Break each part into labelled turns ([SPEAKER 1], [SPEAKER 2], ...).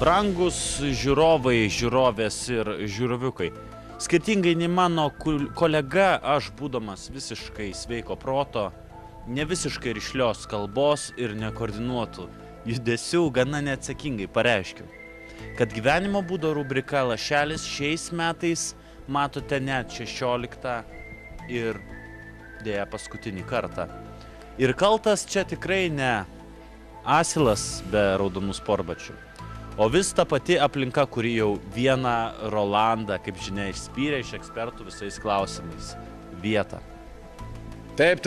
[SPEAKER 1] Brangus žiūrovai, žiūrovės ir žiūroviukai. Skirtingai nei mano kolega, aš būdamas visiškai sveiko proto, ne visiškai rišlios kalbos ir nekoordinuotų judesių gana neatsakingai pareiškiau, kad gyvenimo būdo rubrika Lašelis šiais metais matote net 16 ir dėja paskutinį kartą. Ir kaltas čia tikrai ne asilas be raudonų sportbačių, o vis ta pati aplinka, kuri jau vieną Rolandą, kaip žinia, išspyrė iš ekspertų visais klausimais – vietą.
[SPEAKER 2] Taip.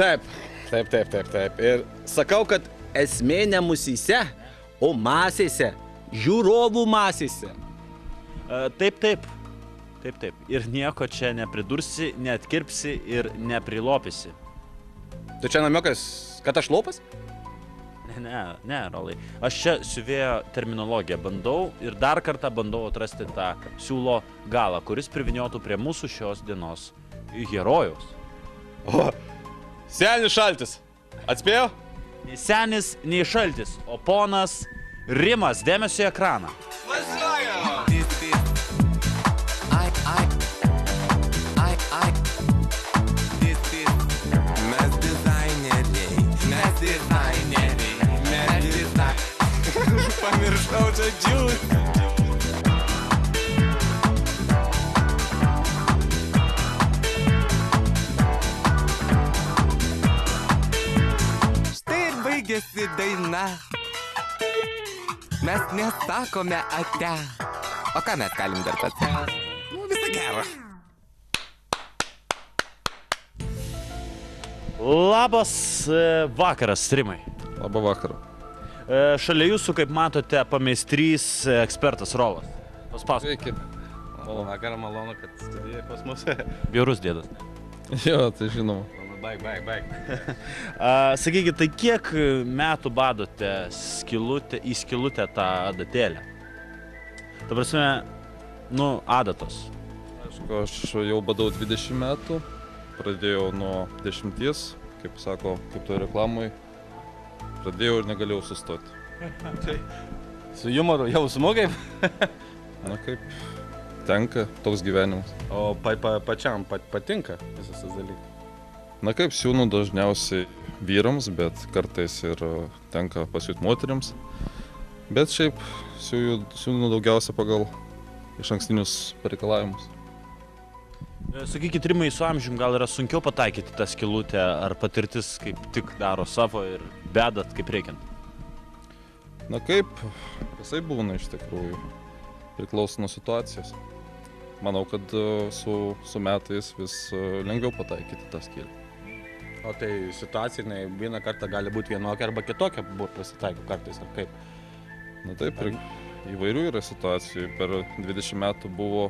[SPEAKER 2] Ir sakau, kad esmė ne musyse, o masėse, žiūrovų masėse.
[SPEAKER 1] Taip. Ir nieko čia nepridursi, neatkirpsi ir neprilopysi.
[SPEAKER 2] Tu čia namiokas, kad aš lopas?
[SPEAKER 1] Ne, Rolai. Aš čia siuvėjo terminologiją bandau ir dar kartą bandau atrasti tą siūlo galą, kuris priviniotų prie mūsų šios dienos herojaus.
[SPEAKER 2] O, senis šaltis. Atspėjau?
[SPEAKER 1] Nei senis, nei šaltis, o ponas Rimas, dėmesio į ekraną.
[SPEAKER 2] Pamirštau žodžius.
[SPEAKER 3] Štai ir baigėsi daina. Mes nesakome ate. O ką mes galim dar pasakyti? Visą gerą.
[SPEAKER 1] Labas vakaras, Rimai.
[SPEAKER 4] Labą vakarą.
[SPEAKER 1] Šalia jūsų, kaip matote, pameistrys ekspertas Rolas. Paspasok.
[SPEAKER 4] Sveiki.
[SPEAKER 2] Vakarą malonu, kad studijai pas mus.
[SPEAKER 1] Bjaurus dėdas.
[SPEAKER 4] Jo, tai žinoma.
[SPEAKER 2] Baig.
[SPEAKER 1] Sakykit, tai kiek metų badote į skylutę tą adatėlę? Ta prasme, adatos.
[SPEAKER 4] Aišku, aš jau badau 20 metų. Pradėjau nuo 10, kaip sako, kaip toj reklamoj. Pradėjau ir negalėjau sustoti.
[SPEAKER 2] Su jumoru jausmu kaip?
[SPEAKER 4] Na kaip, tenka toks gyvenimas.
[SPEAKER 2] O pačiam patinka visas tas dalykas?
[SPEAKER 4] Na kaip, siūnu dažniausiai vyrams, bet kartais ir tenka pasiūt moteriams. Bet šiaip siūnu daugiausia pagal išankstinius pareikalavimus.
[SPEAKER 1] Sakykit, Rimai, su amžium gal yra sunkiau pataikyti tą skylutę, ar patirtis kaip tik daro savo ir bedat kaip reikiant?
[SPEAKER 4] Na kaip, visai būna iš tikrųjų, priklauso nuo situacijos. Manau, kad su metais vis lengviau pataikyti tą skylę.
[SPEAKER 2] O tai situacija, vieną kartą gali būti vienokia arba kitokia, pasitaiko kartais, ar kaip?
[SPEAKER 4] Na taip, įvairių yra situacijų. Per 20 metų buvo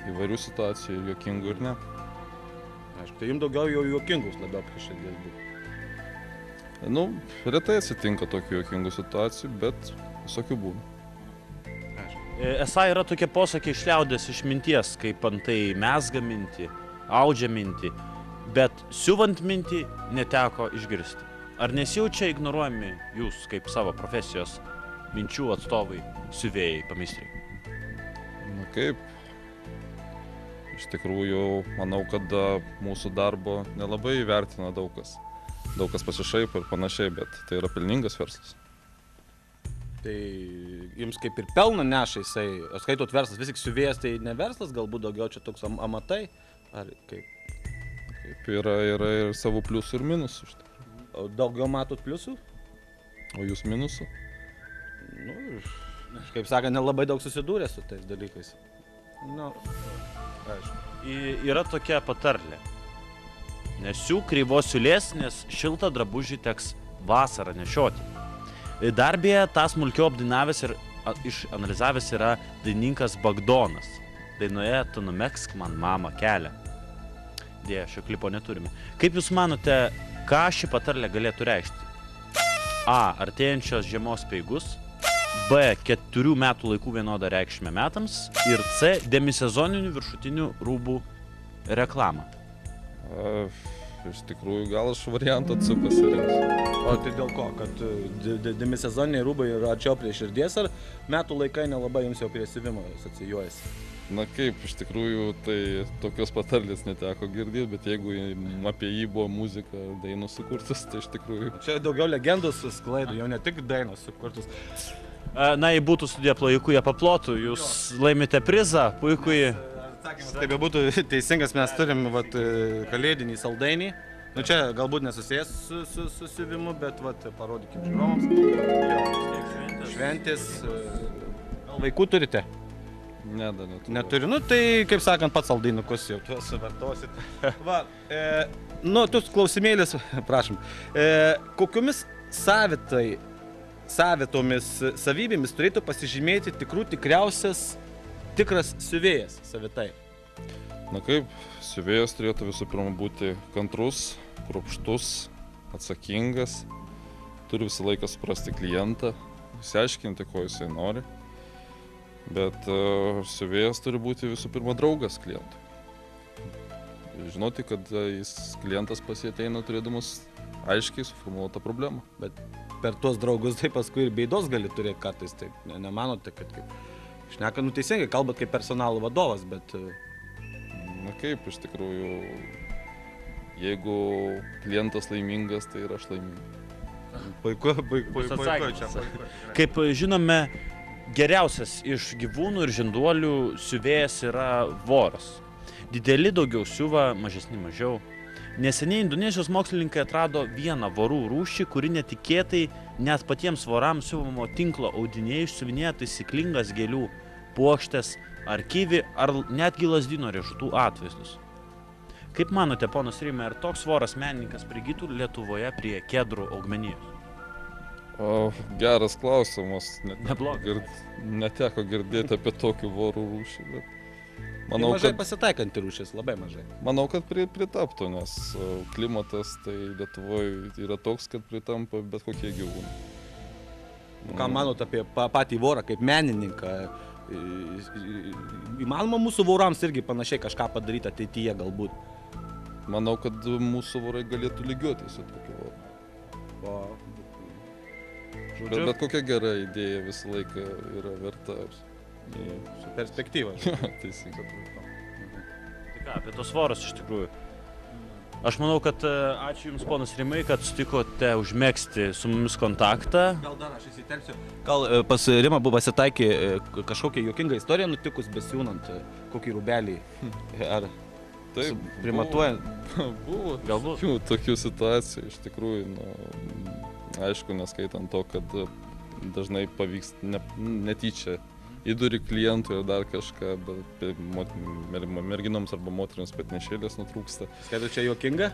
[SPEAKER 4] įvairių situacijų, juokingų ir ne.
[SPEAKER 2] Aišku, tai jums daugiau jau juokingus labiau prie širdies būtų.
[SPEAKER 4] Retai atsitinka tokių juokingų situacijų, bet visokių būna.
[SPEAKER 1] Esą yra tokie posakiai iš liaudės išminties, kaip antai mezga mintį, audžia mintį, bet siuvant mintį neteko išgirsti. Ar nesijaučia ignoruojami jūs kaip savo profesijos minčių atstovai, siuvėjai, pameistriai?
[SPEAKER 4] Na kaip, iš tikrųjų, manau, kad mūsų darbo nelabai vertina daug kas. Daug kas pasišaipo ir panašiai, bet tai yra pelningas verslas.
[SPEAKER 2] Tai jums kaip ir pelną neša jisai, skaitot verslas, vis tik siuvėjas tai ne verslas, galbūt daugiau čia toks amatai, ar kaip?
[SPEAKER 4] Kaip yra ir savų pliusų ir minusų.
[SPEAKER 2] O daugiau matot pliusų?
[SPEAKER 4] O jūs minusų?
[SPEAKER 2] Kaip sakant, nelabai daug susidūrė su tais dalykais.
[SPEAKER 1] Yra tokia patarlė. Nesiūk kreivos siūlės, nes šiltą drabužį teks vasarą nešioti. Darbėje tą smulkiau apdainavęs ir išanalizavęs yra dainininkas Bagdonas. Dainoje Tu numegzk man mama kelią. Dėja, šio klipo neturime. Kaip jūs manote, ką ši patarlė galėtų reikšti? A. Artėjančios žiemos speigus. B. 4 metų laikų vienodą reikšmę metams. Ir C. Demisezoninių viršutinių rūbų reklamą.
[SPEAKER 4] iš tikrųjų gal aš variantą C pasirinksiu.
[SPEAKER 2] O tai dėl ko? Kad demisezoniniai rūbai yra arčiau prie širdies, ar metų laikai nelabai jums jau prie siuvimo asocijuojasi?
[SPEAKER 4] Na kaip, iš tikrųjų, tai tokios patarlės neteko girdėti, bet jeigu apie jį buvo muzika, dainos sukurtas, tai iš tikrųjų...
[SPEAKER 2] Čia daugiau legendų susklaido, jau ne tik dainos sukurtus.
[SPEAKER 1] Na, jei būtų studija plojikų, jie paplotų, jūs laimite prizą, puikui.
[SPEAKER 2] Atsakymas tai būtų teisingas, mes turim vat, kalėdinį saldainį. Nu čia galbūt nesusijęs su siuvimu, bet vat, parodykim žiūrovams. Šventės. Gal vaikų turite?
[SPEAKER 4] Ne, dar neturiu.
[SPEAKER 2] Neturiu, nu tai, kaip sakant, pats saldainukus jau tuos suvartosit. Va, nu, tuos klausimėlis, prašom. Kokiomis savitomis savybėmis turėtų pasižymėti tikras siuvėjas savitai?
[SPEAKER 4] Na kaip, siuvėjas turėtų visų pirma būti kantrus, kruopštus, atsakingas, turi visą laiką suprasti klientą, išsiaiškinti, ko jisai nori. Bet siuvėjas turi būti visų pirma draugas klientui. Žinoti, kad klientas pas jį ateina turėdamas aiškiai suformuotą problemą.
[SPEAKER 2] Bet per tuos draugus tai paskui ir bėdos gali turėti kartais, taip nemanote, kad kaip... Šneka, nu teisingai, kalbat kaip personalo vadovas, bet...
[SPEAKER 4] Na kaip, iš tikrųjų, jeigu klientas laimingas, tai ir aš laimingas.
[SPEAKER 2] Puiku
[SPEAKER 1] Atsakymas. Kaip žinome, geriausias iš gyvūnų ir žinduolių siuvėjas yra voras. Dideli daugiau siuva, mažesni mažiau. Neseniai Indonezijos mokslininkai atrado vieną vorų rūšį, kuri netikėtai net patiems vorams siuvamo tinklo audiniai išsiuvinėja taisyklingas gėlių puokštės ar kivi, ar netgi lazdynų riešutų atvaizdus. Kaip manote, ponas Rimai, ar toks voras menininkas prigytų Lietuvoje prie kedrų augmenijos?
[SPEAKER 4] Geras klausimas.
[SPEAKER 1] Neblogas.
[SPEAKER 4] Neteko girdėti apie tokių vorų rūšį, bet
[SPEAKER 2] manau, mažai pasitaikanti rūšis, labai mažai.
[SPEAKER 4] Manau, kad pritaptų, nes klimatas tai Lietuvoje yra toks, kad pritampa bet kokie gyvūnai.
[SPEAKER 2] Ką manot apie patį vorą kaip menininką? Įmanoma mūsų vorams irgi panašiai kažką padaryti ateityje galbūt?
[SPEAKER 4] Manau, kad mūsų vorai galėtų lygiuotis su tokiu voru. Bet kokia gera idėja visą laiką yra verta
[SPEAKER 2] su perspektyva.
[SPEAKER 4] Teisingai.
[SPEAKER 1] Tai ką, apie tos vorus iš tikrųjų. Aš manau, kad ačiū Jums, ponas Rimai, kad sutikote užmegzti su mumis kontaktą.
[SPEAKER 2] Gal dar aš įsiterpsiu. Gal pas Rimą buvo pasitaikė kažkokia juokinga istorija nutikus besiūnant kokį rūbelį? Ar
[SPEAKER 4] taip,
[SPEAKER 2] primatuojant?
[SPEAKER 4] Buvo
[SPEAKER 1] galbūt
[SPEAKER 4] tokių situacijų, iš tikrųjų, aišku, neskaitant to, kad dažnai pavyks netyčia įduri klientų ir dar kažką, bet merginoms arba moteriams petnešėlės nutrūksta.
[SPEAKER 2] Skaitų čia juokinga?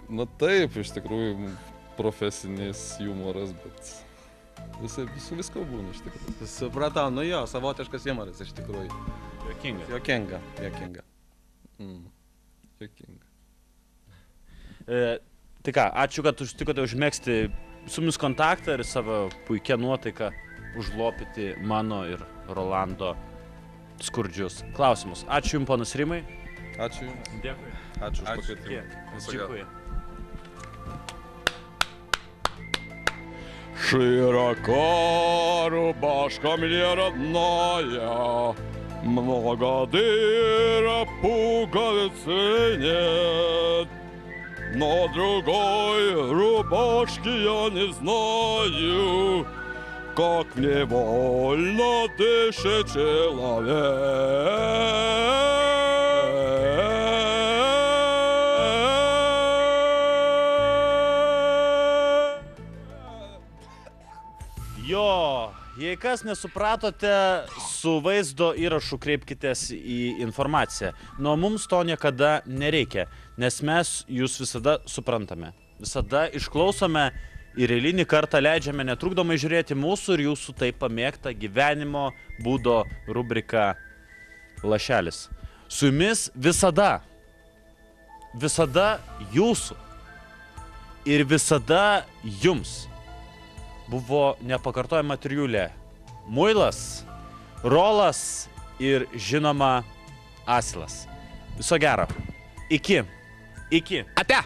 [SPEAKER 4] Na taip, iš tikrųjų profesinis humoras, bet visko būna iš tikrųjų.
[SPEAKER 2] Supratau, nu jo, savotiškas humoras iš tikrųjų.
[SPEAKER 1] juokinga.
[SPEAKER 2] Juokinga.
[SPEAKER 1] Tai ką, ačiū, kad sutikote užmegzti su mumis kontaktą ir savo puikia nuotaika užlopyti mano ir Rolando skurdžius klausimus. Ačiū Jums, ponas Rimai.
[SPEAKER 4] Ačiū Jums.
[SPEAKER 1] Dėkui.
[SPEAKER 4] Ačiū už pakvietimą.
[SPEAKER 1] Dziękuję.
[SPEAKER 5] Широка рубашка мне родная, много дыр, пуговицы нет. Но другой рубашки я не знаю, как невольно дышит человек.
[SPEAKER 1] Jo, jei kas nesupratote, su vaizdo įrašu kreipkitės į informaciją. Nuo mums to niekada nereikia, nes mes jūs visada suprantame. Visada išklausome ir eilinį kartą leidžiame netrukdomai žiūrėti mūsų ir jūsų taip pamėgtą gyvenimo būdo rubriką Lašelis. Su jumis visada jūsų ir visada jums buvo nepakartojama trijulė. Muilas, Rolas ir žinoma Asilas. Viso gero. Iki. Iki.
[SPEAKER 3] Ate.